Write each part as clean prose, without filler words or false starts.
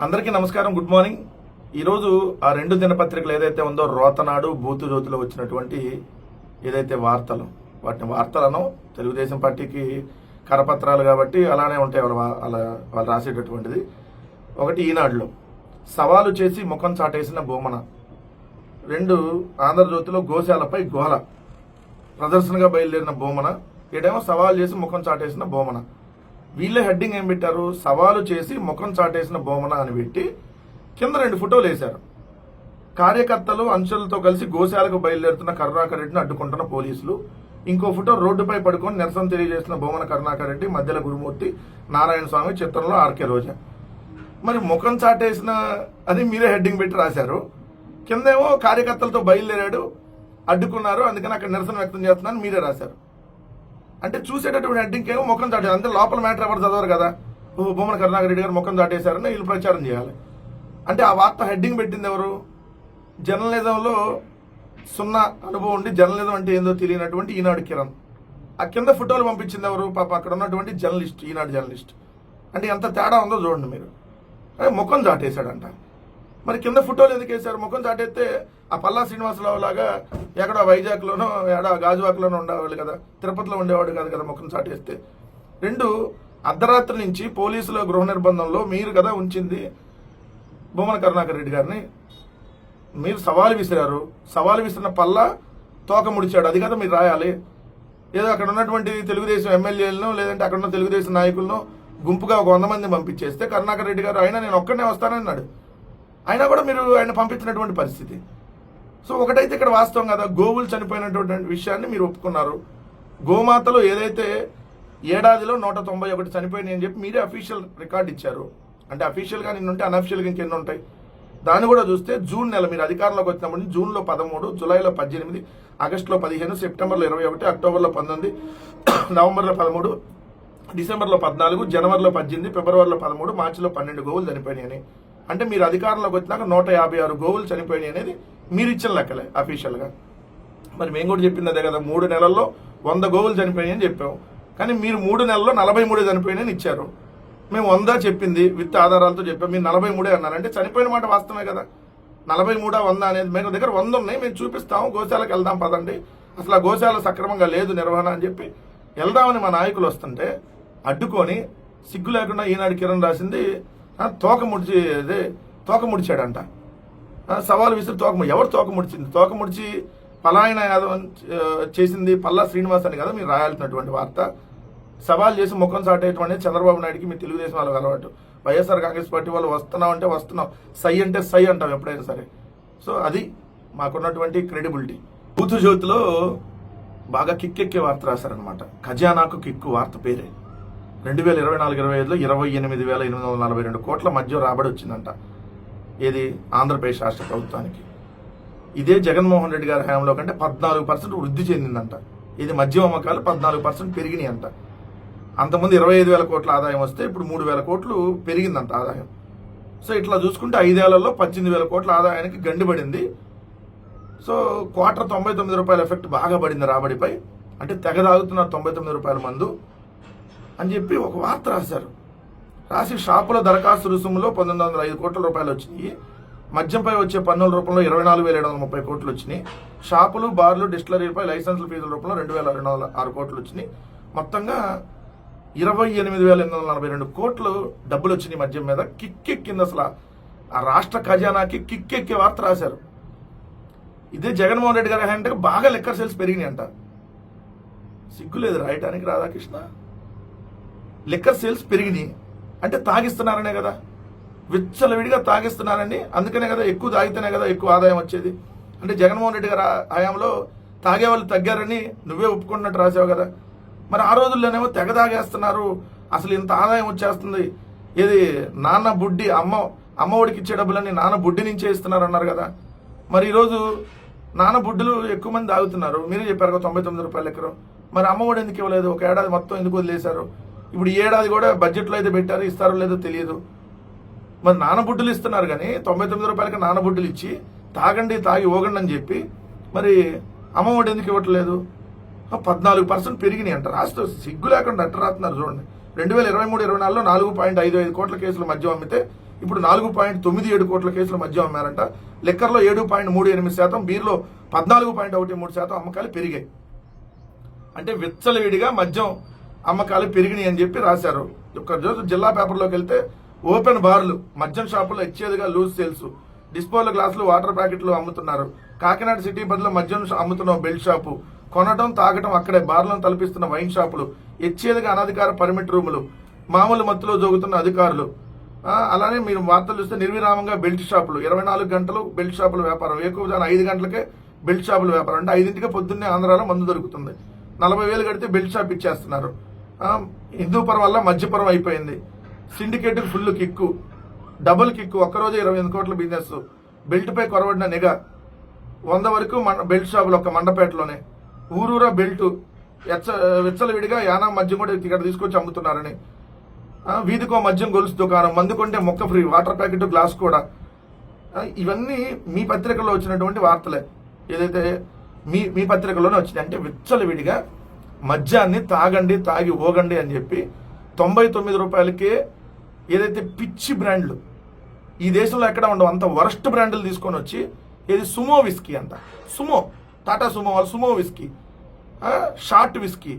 అందరికీ నమస్కారం, good morning. ఈరోజు ఆ రెండు దినపత్రికలు ఏదైతే ఉందో రోతనాడు, బూతు జ్యోతిలో వచ్చినటువంటి ఏదైతే వాటిని వార్తలను తెలుగుదేశం పార్టీకి కరపత్రాలు కాబట్టి అలానే ఉంటాయి వాళ్ళు రాసేటటువంటిది. ఒకటి ఈనాడులో సవాలు చేసి ముఖం చాటేసిన బొమ్మన, రెండు ఆంధ్రజ్యోతిలో గోశాలపై గోల, ప్రదర్శనగా బయలుదేరిన బొమ్మన, ఇడేమో సవాలు చేసి ముఖం చాటేసిన బొమ్మన. వీళ్ళే హెడ్డింగ్ ఏం పెట్టారు, సవాలు చేసి ముఖం చాటేసిన బొమ్మన అని పెట్టి కింద రెండు ఫోటోలు వేశారు. కార్యకర్తలు అంచెలతో కలిసి గోశాలకు బయలుదేరుతున్న కరుణాకర్ రెడ్డిని అడ్డుకుంటున్న పోలీసులు. ఇంకో ఫోటో రోడ్డుపై పడుకొని నిరసన తెలియజేసిన బొమ్మన కరుణాకర్ రెడ్డి, మధ్యల గురుమూర్తి, నారాయణ స్వామి, చిత్రంలో ఆర్కే రోజా. మరి ముఖం చాటేసిన అని మీరే హెడ్డింగ్ పెట్టి రాశారు. కిందేమో కార్యకర్తలతో బయలుదేరాడు, అడ్డుకున్నారు, అందుకని అక్కడ నిరసన వ్యక్తం చేస్తున్నాను మీరే రాశారు. అంటే చూసేటటువంటి హెడ్డింగ్ ఏమో ముఖం చాటేది, అంటే లోపల మ్యాటర్ ఎవరు చదవరు కదా. బొమ్మన కరుణాకర్ రెడ్డి గారు ముఖం చాటేశారని వీళ్ళు ప్రచారం చేయాలి. అంటే ఆ వార్త హెడ్డింగ్ పెట్టింది ఎవరు? జర్నలిజంలో సున్నా అనుభవం ఉండి జర్నలిజం అంటే ఏందో తెలియనటువంటి ఈనాడు కిరణ్. ఆ కింద ఫోటోలు పంపించింది ఎవరు? పాప అక్కడ ఉన్నటువంటి జర్నలిస్ట్, ఈనాడు జర్నలిస్ట్. అంటే ఎంత తేడా ఉందో చూడండి మీరు. ముఖం చాటేశాడంట. మరి కింద ఫోటోలు ఎందుకు వేశారు? ముఖం చాటేస్తే ఆ పల్లా శ్రీనివాసరావు లాగా ఎక్కడో వైజాగ్లోనో ఎక్కడో గాజువాక్లోనో ఉండేవాళ్ళు కదా, తిరుపతిలో ఉండేవాడు కాదు కదా ముఖం చాటేస్తే. రెండు, అర్ధరాత్రి నుంచి పోలీసుల గృహ నిర్బంధంలో మీరు కదా ఉంచింది బొమ్మన కరుణాకర్ రెడ్డి గారిని. మీరు సవాలు విసిరారు, సవాలు విసిరిన పల్లా తోక ముడిచాడు, అది కదా మీరు రాయాలి. ఏదో అక్కడ ఉన్నటువంటి తెలుగుదేశం ఎమ్మెల్యేలను లేదంటే అక్కడ ఉన్న తెలుగుదేశం నాయకులను గుంపుగా ఒక 100 మంది పంపించేస్తే కరుణాకర్ రెడ్డి గారు అయినా నేను ఒక్కడనే వస్తానన్నాడు. అయినా కూడా మీరు ఆయన పంపించినటువంటి పరిస్థితి. సో ఒకటైతే ఇక్కడ వాస్తవం కదా, గోవులు చనిపోయినటువంటి విషయాన్ని మీరు ఒప్పుకున్నారు. గోమాతలో ఏదైతే ఏడాదిలో 191 చనిపోయినాయి అని చెప్పి మీరే అఫీషియల్ రికార్డు ఇచ్చారు. అంటే అఫీషియల్గా నిన్న ఉంటే అనఫీషియల్గా ఇంకెన్ని ఉంటాయి. దాన్ని కూడా చూస్తే జూన్ నెల మీరు అధికారంలోకి వచ్చినప్పటి నుంచి జూన్లో 13, జూలైలో 18, ఆగస్టులో 15, సెప్టెంబర్లో 21, అక్టోబర్లో 19, నవంబర్లో 13, డిసెంబర్లో 14, జనవరిలో 18, ఫిబ్రవరిలో 13, మార్చిలో 12 గోవులు చనిపోయినాయని. అంటే మీరు అధికారంలోకి వచ్చినాక 156 గోవులు చనిపోయినాయి అనేది మీరు ఇచ్చిన లెక్కలే అఫీషియల్గా. మరి మేము కూడా చెప్పింది అదే కదా, 3 నెలల్లో 100 గోవులు చనిపోయినాయి అని చెప్పాము. కానీ మీరు 3 నెలల్లో 43 చనిపోయినాయని ఇచ్చారు. మేము 100 చెప్పింది విత్ ఆధారాలతో చెప్పాము, మీరు 43 అన్నారంటే చనిపోయిన మాట వాస్తవమే కదా. 43, 100 అనేది మేము దగ్గర 100 ఉన్నాయి, మేము చూపిస్తాము, గోశాలకు వెళ్దాం పదండి, అసలు ఆ గోశాల సక్రమంగా లేదు నిర్వహణ అని చెప్పి వెళ్దామని మా నాయకులు వస్తుంటే అడ్డుకొని సిగ్గు లేకుండా ఈనాడు కిరణ్ రాసింది తోక ముడిచాడంట. సవాలు విసిరి ఎవరు తోక ముడిచింది? తోక ముడిచి పలాయన యాదవ్ చేసింది పల్లా శ్రీనివాస్ అని కదా మీరు రాయాల్సినటువంటి వార్త. సవాల్ చేసి ముఖం చాటేటువంటి చంద్రబాబు నాయుడికి మీ తెలుగుదేశం వాళ్ళకి అలవాటు. వైఎస్ఆర్ కాంగ్రెస్ పార్టీ వాళ్ళు వస్తున్నాం అంటే వస్తున్నాం, సై అంటే సై అంటాం ఎప్పుడైనా సరే. సో అది మాకున్నటువంటి క్రెడిబిలిటీ. బూతు జ్యోతిలో బాగా కిక్కెక్కే వార్త రాశారనమాట. ఖజానాకు కిక్కు వార్త పేరే. 2024-25లో 28,842 కోట్ల మధ్య రాబడి వచ్చిందంట. ఏది? ఆంధ్రప్రదేశ్ రాష్ట్ర ప్రభుత్వానికి. ఇదే జగన్మోహన్ రెడ్డి గారి హయాంలో కంటే 14% వృద్ధి చెందిందంట. ఇది మద్యం అమ్మకాలు 14% పెరిగినాయి అంట. అంతకుముందు 25,000 కోట్ల ఆదాయం వస్తే ఇప్పుడు 3,000 కోట్లు పెరిగిందంట ఆదాయం. సో ఇట్లా చూసుకుంటే 5 ఏళ్లలో 18,000 కోట్ల ఆదాయానికి గండిపడింది. సో క్వార్టర్ 99 రూపాయల ఎఫెక్ట్ బాగా పడింది రాబడిపై. అంటే తెగ తాగుతున్నారు 99 రూపాయల మందు అని చెప్పి ఒక వార్త రాశారు. రాసి షాపుల దరఖాస్తు రుసుములో 1905 కోట్ల రూపాయలు వచ్చినాయి. మద్యంపై వచ్చే పన్నుల రూపంలో 24,730 కోట్లు వచ్చినాయి. షాపులు, బార్లు, డిస్టిలరీలపై లైసెన్సుల ఫీజుల రూపంలో 2,206 కోట్లు వచ్చినాయి. మొత్తంగా 28,842 కోట్లు డబ్బులు వచ్చినాయి మద్యం మీద. కిక్కెక్కింది అసలు. ఆ రాష్ట్ర ఖజానాకి కిక్కెక్కే వార్త రాశారు. ఇదే జగన్మోహన్ రెడ్డి గారి అంటే బాగా లిక్కర్ సేల్స్ పెరిగినాయి అంట. సిగ్గులేదు రాయటానికి రాధాకృష్ణ? లిక్కర్ సేల్స్ పెరిగినాయి అంటే తాగిస్తున్నారనే కదా, విచ్చలవిడిగా తాగిస్తున్నారని. అందుకనే కదా, ఎక్కువ తాగితేనే కదా ఎక్కువ ఆదాయం వచ్చేది. అంటే జగన్మోహన్ రెడ్డి గారు హయాంలో తాగే వాళ్ళు తగ్గారని నువ్వే ఒప్పుకున్నట్టు రాసావు కదా. మరి ఆ రోజుల్లోనేమో తెగ తాగేస్తున్నారు, అసలు ఇంత ఆదాయం వచ్చేస్తుంది, ఏది నాన్న బుడ్డి అమ్మ ఒడికి ఇచ్చే డబ్బులని నాన్న బుడ్డి నుంచే ఇస్తున్నారు అన్నారు కదా. మరి ఈరోజు నాన్న బుడ్డులు ఎక్కువ మంది తాగుతున్నారు. మీరే చెప్పారు కదా 99 రూపాయలు ఎక్కరు. మరి అమ్మ ఒడి ఎందుకు ఇవ్వలేదు? ఒక ఏడాది మొత్తం ఎందుకు వదిలేశారు? ఇప్పుడు ఈ ఏడాది కూడా బడ్జెట్లో అయితే పెట్టారు, ఇస్తారో లేదో తెలియదు. మరి నానబుడ్డులు ఇస్తున్నారు కానీ 99 రూపాయలకి నానబుడ్డులు ఇచ్చి తాగండి, తాగి ఓగండి అని చెప్పి మరి అమ్మఒడి ఎందుకు ఇవ్వట్లేదు? 14% పెరిగినాయి అంట. రాష్ట్ర సిగ్గు లేకుండా అట్ట రాస్తున్నారు చూడండి. 2023-24లో 4.55 కోట్ల కేసులు మద్యం అమ్మితే ఇప్పుడు 4.97 కోట్ల కేసుల మద్యం అమ్మారంట. లిక్కర్లో 7.38%, బీర్లో 14.13% అమ్మకాలు పెరిగాయి. అంటే విచ్చలవిడిగా మద్యం అమ్మకాలు పెరిగినాయి అని చెప్పి రాశారు. రోజు జిల్లా పేపర్లోకి వెళ్తే ఓపెన్ బార్లు, మద్యం షాపుల్లో ఇచ్చేదిగా లూజ్ సేల్స్, డిస్పోజల్ గ్లాసులు, వాటర్ ప్యాకెట్లు అమ్ముతున్నారు. కాకినాడ సిటీ బదులు మద్యం అమ్ముతున్న బెల్ట్ షాపు, కొనడం తాగటం అక్కడే బార్లను తలపిస్తున్న వైన్ షాపులు, ఇచ్చేదిగా అనధికార పర్మిట్ రూములు, మామూలు మత్తులో జోగుతున్న అధికారులు. అలానే మీరు వార్తలు చూస్తే నిర్విరామంగా బెల్ట్ షాపులు, 24 గంటలు బెల్ట్ షాపుల వ్యాపారం, ఎక్కువ 5 గంటలకే బెల్ట్ షాపుల వ్యాపారం. అంటే 5ంటికే పొద్దున్నే ఆంధ్రాలో మందు దొరుకుతుంది. 40,000 కడితే బెల్ట్ షాప్ ఇచ్చేస్తున్నారు. హిందూపురం వల్ల మధ్యపురం అయిపోయింది. Syndicate full kick, double kick, ఒక్కరోజు 28 కోట్ల బిజినెస్. బెల్ట్పై కొరవడిన నిఘా, 100 వరకు బెల్ట్ షాపులు ఒక్క మండపేటలోనే. ఊరూరా బెల్టు, విచ్చలవిడిగా యానా మద్యం కూడా ఇక్కడ తీసుకొచ్చి అమ్ముతున్నారని. వీధికో మద్యం గొలుసు దుకాణం, మందు కొంటే మొక్క ఫ్రీ, వాటర్ ప్యాకెట్, గ్లాస్ కూడా. ఇవన్నీ మీ పత్రికల్లో వచ్చినటువంటి వార్తలే, ఏదైతే మీ పత్రికల్లోనే వచ్చినాయి. అంటే విచ్చలవిడిగా మద్యాన్ని తాగండి, తాగి ఓగండి అని చెప్పి 99 రూపాయలకే ఏదైతే పిచ్చి బ్రాండ్లు ఈ దేశంలో ఎక్కడ ఉండవు అంత వరస్ట్ బ్రాండ్లు తీసుకొని వచ్చి, ఏది సుమో విస్కీ అంట, సుమో టాటా సుమో వాళ్ళు Sumo whisky, short whisky,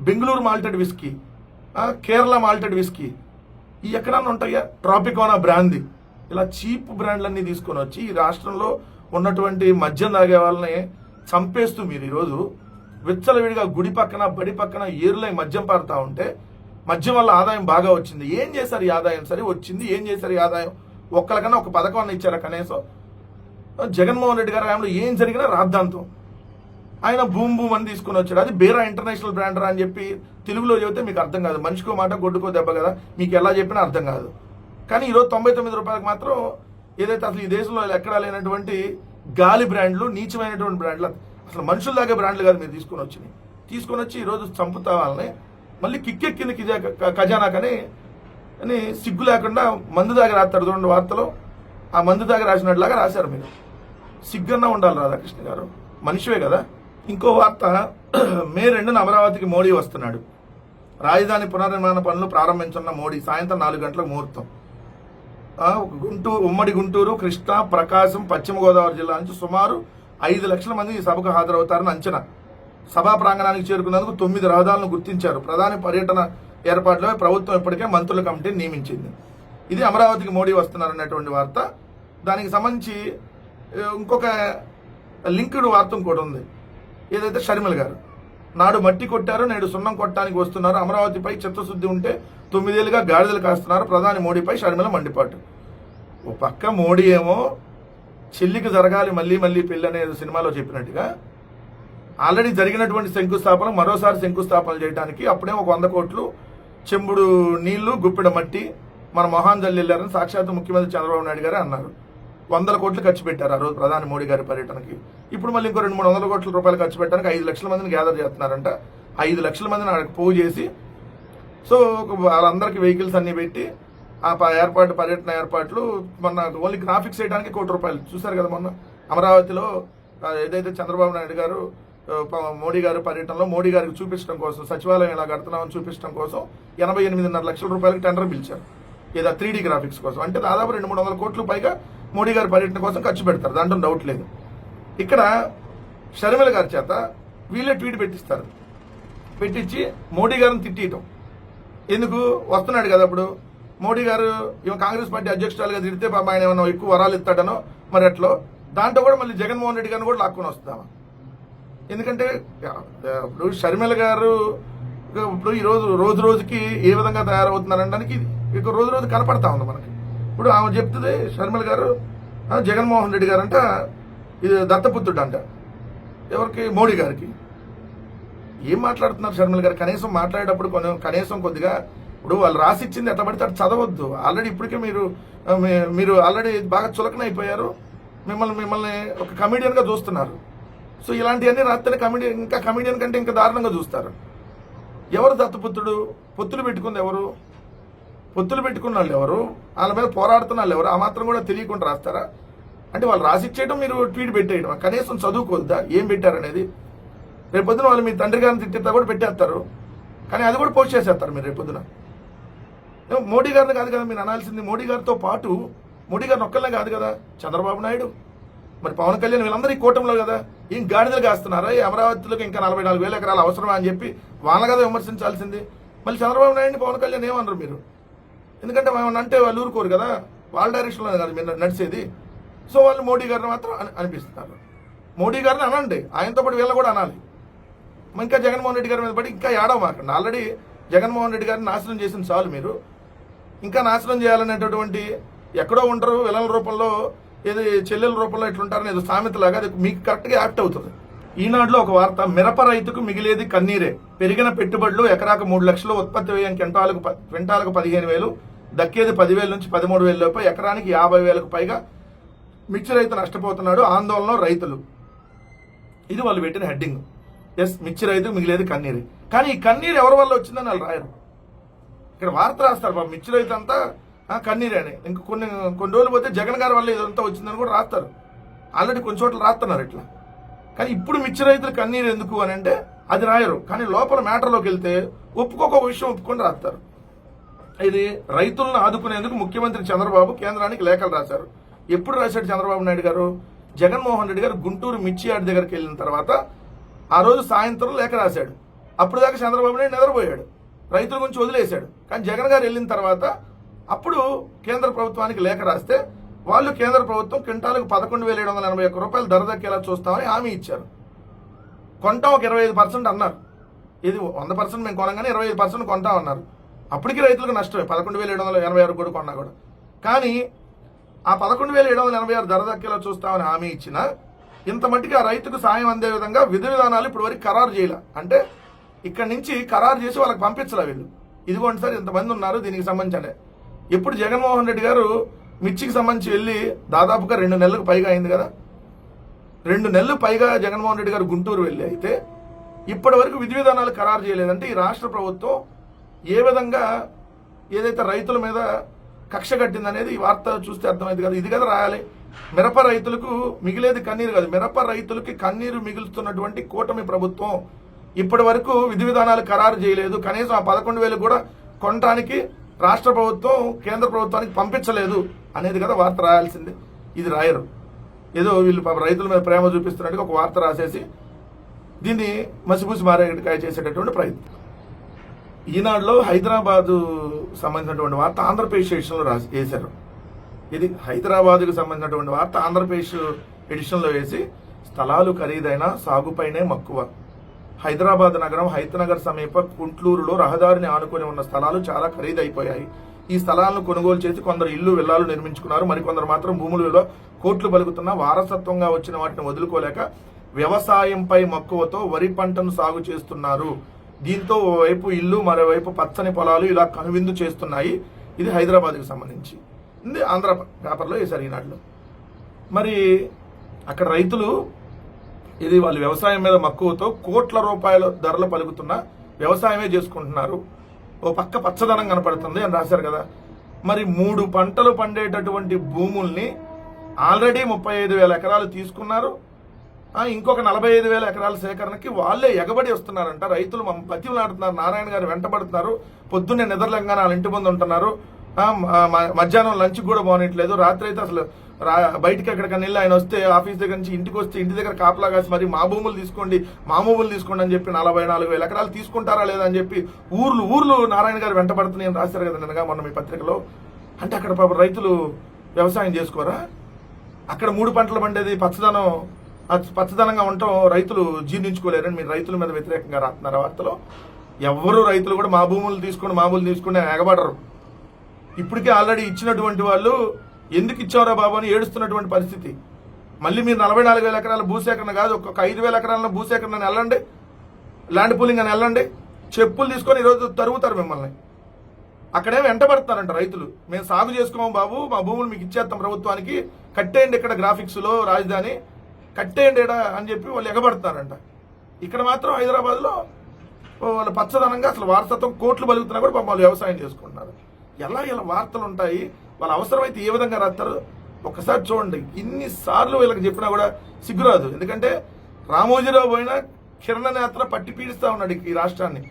Bengaluru malted whisky, Kerala malted whisky, ఈ ఎక్కడన్నా ఉంటాయా? ట్రాపికోనా బ్రాందీ, ఇలా చీప్ బ్రాండ్లన్నీ తీసుకొని వచ్చి ఈ రాష్ట్రంలో ఉన్నటువంటి మద్యం తాగే వాళ్ళని చంపేస్తూ మీరు ఈరోజు విచ్చలవిడిగా గుడి పక్కన బడి పక్కన ఏరులై మద్యం పారుతా ఉంటే, మద్యం వల్ల ఆదాయం బాగా వచ్చింది. ఏం చేశారు ఈ ఆదాయం? సరే వచ్చింది, ఏం చేశారు ఈ ఆదాయం? ఒక్కరికన్నా ఒక పథకం అన్న ఇచ్చారా కనీసం? జగన్మోహన్ రెడ్డి గారి హయాంలో ఏం జరిగినా రాద్ధాంతం. ఆయన భూమ్ భూమ్ అని తీసుకుని వచ్చాడు. అది బేరా ఇంటర్నేషనల్ బ్రాండరా అని చెప్పి తెలుగులో చెబితే మీకు అర్థం కాదు. మనిషికో మాట గొడ్డుకో దెబ్బ కదా, మీకు ఎలా చెప్పినా అర్థం కాదు. కానీ ఈరోజు 99 రూపాయలకు మాత్రం ఏదైతే అసలు ఈ దేశంలో ఎక్కడా లేనటువంటి గాలి బ్రాండ్లు, నీచమైనటువంటి బ్రాండ్లు, అసలు మనుషుల దాగే బ్రాండ్లు కాదు మీరు తీసుకొని వచ్చి ఈరోజు చంపుతా వాళ్ళని. మళ్ళీ కిక్కెక్కింది ఖజానాకని అని సిగ్గు లేకుండా మందు దాకా రాస్తారు చూడండి వార్తలో. ఆ మందు దాకా రాసినట్లాగా రాశారు. మీరు సిగ్గన్నా ఉండాలి రాధాకృష్ణ గారు, మనిషివే కదా. ఇంకో వార్త, మే 2న అమరావతికి మోడీ వస్తున్నాడు. రాజధాని పునర్నిర్మాణ పనులు ప్రారంభించున్న మోడీ సాయంత్రం 4 గంటలకు ముహూర్తం. ఉమ్మడి గుంటూరు, కృష్ణా, ప్రకాశం, పశ్చిమ గోదావరి జిల్లా నుంచి సుమారు 5 లక్షల మంది ఈ సభకు హాజరవుతారని అంచనా. సభా ప్రాంగణానికి చేరుకున్నందుకు 9 రహదారులను గుర్తించారు. ప్రధాని పర్యటన ఏర్పాట్లో ప్రభుత్వం ఇప్పటికే మంత్రుల కమిటీని నియమించింది. ఇది అమరావతికి మోడీ వస్తున్నారనేటువంటి వార్త. దానికి సంబంధించి ఇంకొక లింక్డ్ వార్త ఇంకోటి ఉంది. ఏదైతే షర్మిల గారు నాడు మట్టి కొట్టారు, నేడు సున్నం కొట్టడానికి వస్తున్నారు. అమరావతిపై చిత్తశుద్ధి ఉంటే 9 ఏళ్లుగా గాడిదలు కాస్తున్నారు. ప్రధాని మోడీపై షర్మిల మండిపాటు. ఓ పక్క మోడీ ఏమో చెల్లికి జరగాలి మళ్ళీ మళ్ళీ పెళ్లి అనే సినిమాలో చెప్పినట్టుగా ఆల్రెడీ జరిగినటువంటి శంకుస్థాపన మరోసారి శంకుస్థాపన చేయడానికి అప్పుడే ఒక 100 కోట్లు, చెంబుడు నీళ్లు, గుప్పెడ మట్టి మన మొహాన్ జల్లి వెళ్ళారని సాక్షాత్ ముఖ్యమంత్రి చంద్రబాబు నాయుడు గారే అన్నారు. 100 కోట్లు ఖర్చు పెట్టారు ఆ రోజు ప్రధాని మోడీ గారి పర్యటనకి. ఇప్పుడు మళ్ళీ ఇంకో 200-300 కోట్ల రూపాయలు ఖర్చు పెట్టడానికి 5 లక్షల మందిని గ్యాదర్ చేస్తున్నారంట. 5 లక్షల మందిని అక్కడికి పోగు చేసి, సో వాళ్ళందరికీ వెహికల్స్ అన్ని పెట్టి ఆ పర్యటన ఏర్పాట్లు, మొన్న ఓన్లీ గ్రాఫిక్స్ వేయడానికి 1 కోటి రూపాయలు చూశారు కదా. మొన్న అమరావతిలో ఏదైతే చంద్రబాబు నాయుడు గారు మోడీ గారి పర్యటనలో మోడీ గారికి చూపించడం కోసం, సచివాలయం ఇలా కడుతున్నామని చూపించడం కోసం 88.5 లక్షల రూపాయలకి టెండర్ పిలిచారు. ఏదో 3D గ్రాఫిక్స్ కోసం. అంటే దాదాపు 200-300 కోట్లు పైగా మోడీ గారి పర్యటన కోసం ఖర్చు పెడతారు, దాంట్లో డౌట్ లేదు. ఇక్కడ షర్మిల గారి చేత వీళ్ళే ట్వీట్ పెట్టించి మోడీ గారిని తిట్టియటం. ఎందుకు వస్తున్నాడు కదా అప్పుడు మోడీ గారు కాంగ్రెస్ పార్టీ అధ్యక్షురాలుగా తిడితే పాప ఆయన ఏమన్నా ఎక్కువ వరాలు ఇస్తాడనో మరి అట్లో, దాంట్లో కూడా మళ్ళీ జగన్మోహన్ రెడ్డి గారిని కూడా లాక్కొని వస్తామా? ఎందుకంటే ఇప్పుడు షర్మిల గారు ఇప్పుడు ఈరోజు రోజుకి ఏ విధంగా తయారవుతున్నారనడానికి ఇక రోజు కనపడతా ఉంది మనకి. ఇప్పుడు ఆమె చెప్తుంది షర్మిల గారు, జగన్మోహన్ రెడ్డి గారు అంట ఇది దత్తపుత్రుడు అంట ఎవరికి? మోడీ గారికి. ఏం మాట్లాడుతున్నారు షర్మిల గారు? కనీసం మాట్లాడేటప్పుడు కనీసం కొద్దిగా, ఇప్పుడు వాళ్ళు రాసిచ్చింది ఎట్లా పడితే అటు చదవద్దు. ఆల్రెడీ ఇప్పటికే మీరు ఆల్రెడీ బాగా చులకన అయిపోయారు. మిమ్మల్ని ఒక కమెడియన్గా చూస్తున్నారు. సో ఇలాంటివన్నీ రాస్తేనే కమెడియన్ కంటే ఇంకా దారుణంగా చూస్తారు. ఎవరు దత్తపుత్రుడు? పొత్తులు పెట్టుకుంది ఎవరు? పొత్తులు పెట్టుకున్న వాళ్ళు ఎవరు? వాళ్ళ మీద పోరాడుతున్న వాళ్ళు ఎవరు? ఆ మాత్రం కూడా తెలియకుండా రాస్తారా? అంటే వాళ్ళు రాసిచ్చేయడం, మీరు ట్వీట్ పెట్టేయడం. కనీసం చదువుకోద్దా ఏం పెట్టారనేది? రేపొద్దున వాళ్ళు మీ తండ్రి గారిని తిట్టేస్తా కూడా పెట్టేస్తారు, కానీ అది కూడా పోస్ట్ చేసేస్తారు మీరు రేపొద్దున. మోడీ గారిని కాదు కదా మీరు అనాల్సింది, మోడీ గారితో పాటు మోడీ గారిని ఒక్కళ్ళే కాదు కదా, చంద్రబాబు నాయుడు, మరి పవన్ కళ్యాణ్, వీళ్ళందరూ ఈ కూటమిలో కదా. ఏం గాడిదలు కాస్తున్నారా? ఈ అమరావతిలోకి ఇంకా 44,000 ఎకరాలు అవసరమా అని చెప్పి వాళ్ళ కదా విమర్శించాల్సింది. మళ్ళీ చంద్రబాబు నాయుడిని పవన్ కళ్యాణ్ ఏమన్నారు మీరు? ఎందుకంటే ఏమన్నా అంటే వాళ్ళు ఊరుకోరు కదా, వాళ్ళ డైరెక్షన్లో కదా మీరు నడిచేది. సో వాళ్ళు మోడీ గారిని మాత్రం అనిపిస్తున్నారు. మోడీ గారిని అనండి, ఆయనతో పాటు వీళ్ళని కూడా అనాలి. ఇంకా జగన్మోహన్ రెడ్డి గారి మీద పడి ఇంకా ఏడవమాకండి. ఆల్రెడీ జగన్మోహన్ రెడ్డి గారిని నాశనం చేసిన చాలు. మీరు ఇంకా నాశనం చేయాలనేటటువంటి ఎక్కడో ఉంటారు విలల రూపంలో, ఏది చెల్లెల రూపంలో ఇట్లుంటారని ఏదో సామెతలాగా అది మీకు కరెక్ట్గా యాక్ట్ అవుతుంది. ఈనాడులో ఒక వార్త, మిరప రైతుకు మిగిలేది కన్నీరే, పెరిగిన పెట్టుబడులు ఎకరాకు 3 లక్షలు, ఉత్పత్తి వ్యయం క్వింటాలకు 15,000, దక్కేది 10,000 నుంచి 13,000 లోపు, ఎకరానికి 50,000కు పైగా మిర్చి రైతు నష్టపోతున్నాడు, ఆందోళన రైతులు. ఇది వాళ్ళు పెట్టిన హెడ్డింగ్. ఎస్, మిర్చి రైతుకు మిగిలేది కన్నీరే. కానీ ఈ కన్నీరు ఎవరి వల్ల వచ్చిందని వాళ్ళు రాయరు. ఇక్కడ వార్త రాస్తారు బాబు, మిర్చి రైతు అంతా కన్నీరే అని. ఇంకా కొన్ని రోజులు పోతే జగన్ గారి వల్ల ఇదంతా వచ్చిందని కూడా రాస్తారు. ఆల్రెడీ కొన్ని చోట్ల రాస్తున్నారు ఇట్లా. కానీ ఇప్పుడు మిర్చి రైతులు కన్నీరు ఎందుకు అని అంటే అది రాయరు. కానీ లోపల మ్యాటర్లోకి వెళ్తే ఒప్పుకోక విషయం ఒప్పుకొని రాస్తారు. ఇది రైతులను ఆదుకునేందుకు ముఖ్యమంత్రి చంద్రబాబు కేంద్రానికి లేఖలు రాశారు. ఎప్పుడు రాశాడు చంద్రబాబు నాయుడు గారు? జగన్మోహన్ రెడ్డి గారు గుంటూరు మిర్చి యార్డ్ దగ్గరికి వెళ్ళిన తర్వాత ఆ రోజు సాయంత్రం లేఖ రాశాడు. అప్పుడు దాకా చంద్రబాబు నాయుడు నిద్రపోయాడు, రైతుల గురించి వదిలేశాడు. కానీ జగన్ గారు వెళ్ళిన తర్వాత అప్పుడు కేంద్ర ప్రభుత్వానికి లేఖ రాస్తే వాళ్ళు కేంద్ర ప్రభుత్వం క్వింటాలకు 11,781 రూపాయలు ధర దక్కేలా చూస్తామని హామీ ఇచ్చారు. కొంటాం ఒక 25% అన్నారు. ఇది 100% మేము కొనగానే 25% కొంటాం అన్నారు. అప్పటికి రైతులకు నష్టమే, 11,786 కూడా కొన్నా కూడా. కానీ ఆ 11,786 ధర దక్కేలా చూస్తామని హామీ ఇచ్చిన ఇంత మట్టికి ఆ రైతుకు సాయం అందే విధంగా విధి విధానాలు ఇప్పుడు వరకు ఖరారు చేయాల. అంటే ఇక్కడి నుంచి ఖరారు చేసి వాళ్ళకి పంపించలే వీళ్ళు. ఇదిగోండి సార్ ఇంతమంది ఉన్నారు దీనికి సంబంధించి. ఎప్పుడు జగన్మోహన్ రెడ్డి గారు మిర్చికి సంబంధించి వెళ్ళి దాదాపుగా 2 నెలలకు పైగా అయింది కదా, 2 నెలలు పైగా జగన్మోహన్ రెడ్డి గారు గుంటూరు వెళ్ళి అయితే ఇప్పటి వరకు విధి విధానాలు ఖరారు చేయలేదంటే ఈ రాష్ట్ర ప్రభుత్వం ఏ విధంగా ఏదైతే రైతుల మీద కక్ష కట్టిందనేది ఈ వార్త చూస్తే అర్థమైంది కదా. ఇది కదా రాయాలి. మిరప రైతులకు మిగిలేది కన్నీరు కాదు, మిరప రైతులకి కన్నీరు మిగులుతున్నటువంటి కూటమి ప్రభుత్వం ఇప్పటి వరకు విధి విధానాలు ఖరారు చేయలేదు. కనీసం ఆ 11,000 కూడా కొనడానికి రాష్ట్ర ప్రభుత్వం కేంద్ర ప్రభుత్వానికి పంపించలేదు అనేది కదా వార్త రాయాల్సింది. ఇది రాయరు. ఏదో వీళ్ళు రైతుల మీద ప్రేమ చూపిస్తున్నట్టుగా ఒక వార్త రాసేసి దీన్ని మసిపూసి మారేకాయ చేసేటటువంటి ప్రయత్నం. ఈనాడులో హైదరాబాదు సంబంధించినటువంటి వార్త ఆంధ్రప్రదేశ్ ఎడిషన్లో వేశారు. ఇది హైదరాబాద్కు సంబంధించినటువంటి వార్త ఆంధ్రప్రదేశ్ ఎడిషన్లో వేసి, స్థలాలు ఖరీదైన సాగుపైనే మక్కువ. హైదరాబాద్ నగరం హైతనగర్ సమీప కుంట్లూరులో రహదారిని ఆనుకొని ఉన్న స్థలాలు చాలా ఖరీదైపోయాయి. ఈ స్థలాలను కొనుగోలు చేసి కొందరు ఇల్లు విల్లాలు నిర్మించుకున్నారు. మరికొందరు మాత్రం భూముల విలువ కోట్లు పలుకుతున్నా వారసత్వంగా వచ్చిన వాటిని వదులుకోలేక వ్యవసాయంపై మక్కువతో వరి పంటను సాగు చేస్తున్నారు. దీంతో ఓవైపు ఇల్లు మరోవైపు పచ్చని పొలాలు ఇలా కనువిందు చేస్తున్నాయి. ఇది హైదరాబాద్కి సంబంధించి ఆంధ్ర పేపర్లో వేశారు ఈనాడులో. మరి అక్కడ రైతులు ఇది వాళ్ళు వ్యవసాయం మీద మక్కువతో కోట్ల రూపాయల ధరలు పలుకుతున్న వ్యవసాయమే చేసుకుంటున్నారు. ఓ పక్క పచ్చదనం కనపడుతుంది అని రాశారు కదా. మరి 3 పంటలు పండేటటువంటి భూముల్ని ఆల్రెడీ 35,000 ఎకరాలు తీసుకున్నారు. ఇంకొక 45,000 ఎకరాల సేకరణకి వాళ్ళే ఎగబడి వస్తున్నారంట. రైతులు బతిమలాడుతున్నారు, నారాయణ గారు వెంటబడుతున్నారు. పొద్దున్నే నిద్రలంగానే వాళ్ళ ఇంటి ముందు ఉంటున్నారు. మధ్యాహ్నం లంచ్ కూడా బాగునట్లేదు. రాత్రి అయితే అసలు బయటికి ఎక్కడికన్నా వెళ్ళి ఆయన వస్తే ఆఫీస్ దగ్గర నుంచి ఇంటికి వస్తే ఇంటి దగ్గర కాపలా కాసి మరి మా భూములు తీసుకోండి అని చెప్పి 44,000 ఎకరాలు తీసుకుంటారా లేదా అని చెప్పి ఊర్లు నారాయణ గారు వెంటబడుతున్నాయని రాశారు కదా నిన్నగా మొన్న మీ పత్రికలో. అంటే అక్కడ పాపం రైతులు వ్యవసాయం చేసుకోరా? అక్కడ 3 పంటలు పండేది పచ్చదనంగా ఉండటం రైతులు జీర్ణించుకోలేరని మీరు రైతుల మీద వ్యతిరేకంగా రాస్తున్నారు వార్తలో. ఎవరు రైతులు కూడా మా భూములు తీసుకుని ఎగబడరు. ఇప్పటికే ఆల్రెడీ ఇచ్చినటువంటి వాళ్ళు ఎందుకు ఇచ్చారా బాబు అని ఏడుస్తున్నటువంటి పరిస్థితి. మళ్ళీ మీరు 44,000 ఎకరాల భూసేకరణ కాదు, ఒక్కొక్క 5,000 ఎకరాల భూసేకరణ వెళ్ళండి, ల్యాండ్ పూలింగ్ అని వెళ్ళండి, చెప్పులు తీసుకొని ఈరోజు తరుగుతారు మిమ్మల్ని. అక్కడేమో వెంటబడతారంట రైతులు. మేము సాగు చేసుకోము బాబు, మా భూములు మీకు ఇచ్చేస్తాం ప్రభుత్వానికి, కట్టేయండి ఇక్కడ గ్రాఫిక్స్లో రాజధాని కట్టేయండి అని చెప్పి వాళ్ళు ఎగబడతారంట. ఇక్కడ మాత్రం హైదరాబాద్లో వాళ్ళు పచ్చదనంగా అసలు వారసత్వం కోట్లు బలుగుతున్నా కూడా వాళ్ళు వ్యవసాయం చేసుకుంటున్నారు. ఇలా వార్తలు ఉంటాయి. వాళ్ళ అవసరమైతే ఏ విధంగా రాస్తారు ఒక్కసారి చూడండి. ఇన్నిసార్లు వీళ్ళకి చెప్పినా కూడా సిగ్గురాదు. ఎందుకంటే రామోజీరావు పోయినా కిరణ నేత్ర పట్టి పీడిస్తా ఉన్నాడు ఈ రాష్ట్రాన్ని.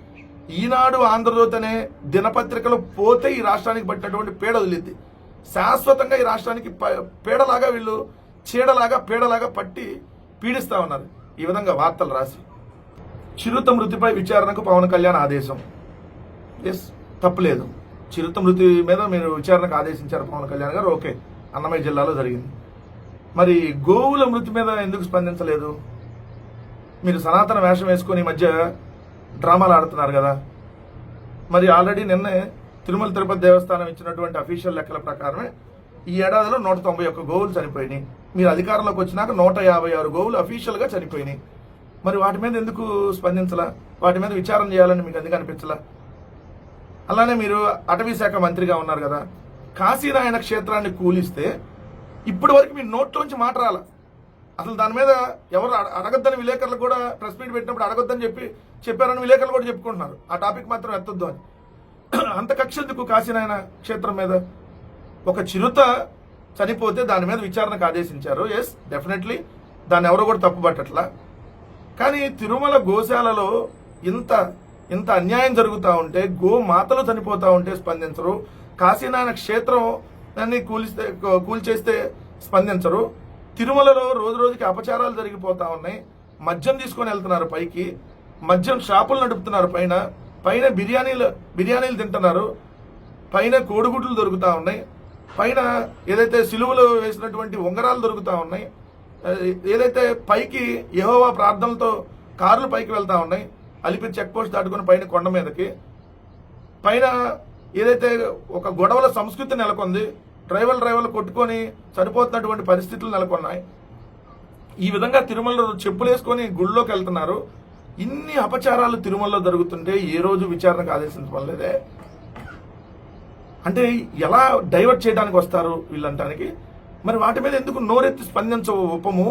ఈనాడు ఆంధ్రజ్యోతి అనే దినపత్రికలు పోతే ఈ రాష్ట్రానికి పట్టినటువంటి పీడ వదిలిద్ది. శాశ్వతంగా ఈ రాష్ట్రానికి పీడలాగా వీళ్ళు చీడలాగా పీడలాగా పట్టి పీడిస్తా ఉన్నారు ఈ విధంగా వార్తలు రాసి. చిరుత మృతిపై విచారణకు పవన్ కళ్యాణ్ ఆదేశం. ఎస్, తప్పులేదు. చిరుత మృతి మీద మీరు విచారణకు ఆదేశించారు పవన్ కళ్యాణ్ గారు, ఓకే, అన్నమయ్య జిల్లాలో జరిగింది. మరి గోవుల మృతి మీద ఎందుకు స్పందించలేదు? మీరు సనాతన వేషం వేసుకొని ఈ మధ్య డ్రామాలు ఆడుతున్నారు కదా. మరి ఆల్రెడీ నిన్నే తిరుమల తిరుపతి దేవస్థానం ఇచ్చినటువంటి అఫీషియల్ లెక్కల ప్రకారమే ఈ ఏడాదిలో 191 గోవులు చనిపోయినాయి. మీరు అధికారంలోకి వచ్చినాక 156 గోవులు అఫీషియల్గా చనిపోయినాయి. మరి వాటి మీద ఎందుకు స్పందించలా? వాటి మీద విచారణ చేయాలని మీకు ఎందుకు అనిపించలా? అలానే మీరు అటవీ శాఖ మంత్రిగా ఉన్నారు కదా, కాశీరాయణ క్షేత్రాన్ని కూలిస్తే ఇప్పటి వరకు మీ నోట్లోంచి మాట రాల. అసలు దాని మీద ఎవరు అడగొద్దని విలేకరులు కూడా ప్రెస్ మీట్ పెట్టినప్పుడు అడగొద్దని చెప్పారని విలేకరులు కూడా చెప్పుకుంటున్నారు. ఆ టాపిక్ మాత్రం ఎత్తొద్దు అని. అంత కక్ష ఎందుకు కాశీనాయన క్షేత్రం మీద? ఒక చిరుత చనిపోతే దాని మీద విచారణకు ఆదేశించారు. ఎస్, డెఫినెట్లీ దాన్ని ఎవరు కూడా తప్పు పట్టట్లా. కానీ తిరుమల గోశాలలో ఇంత అన్యాయం జరుగుతూ ఉంటే, గో మాతలు చనిపోతూ ఉంటే స్పందించరు. కాశీనాయన క్షేత్రం దాన్ని కూల్చేస్తే స్పందించరు. తిరుమలలో రోజు రోజుకి అపచారాలు జరిగిపోతా ఉన్నాయి. మద్యం తీసుకొని వెళ్తున్నారు పైకి, మద్యం షాపులు నడుపుతున్నారు పైన బిర్యానీలు తింటున్నారు, పైన కోడిగుడ్లు దొరుకుతా ఉన్నాయి, పైన ఏదైతే సిలువలు వేసినటువంటి ఉంగరాలు దొరుకుతా ఉన్నాయి, ఏదైతే పైకి యెహోవా ప్రార్థనలతో కార్లు పైకి వెళ్తా ఉన్నాయి, అలిపిరి చెక్ పోస్ట్ దాటుకుని పైన కొండ మీదకి, పైన ఏదైతే ఒక గొడవల సంస్కృతి నెలకొంది, డ్రైవర్లు కొట్టుకొని చనిపోతున్నటువంటి పరిస్థితులు నెలకొన్నాయి. ఈ విధంగా తిరుమలలో చెప్పులు వేసుకొని గుళ్ళోకి వెళ్తున్నారు. ఇన్ని అపచారాలు తిరుమలలో జరుగుతుంటే ఏ రోజు విచారణకు ఆదేశించడం లేదే. అంటే ఎలా డైవర్ట్ చేయడానికి వస్తారు వీళ్ళంటానికి? మరి వాటి మీద ఎందుకు నోరెత్తి స్పందించవు ఉపము?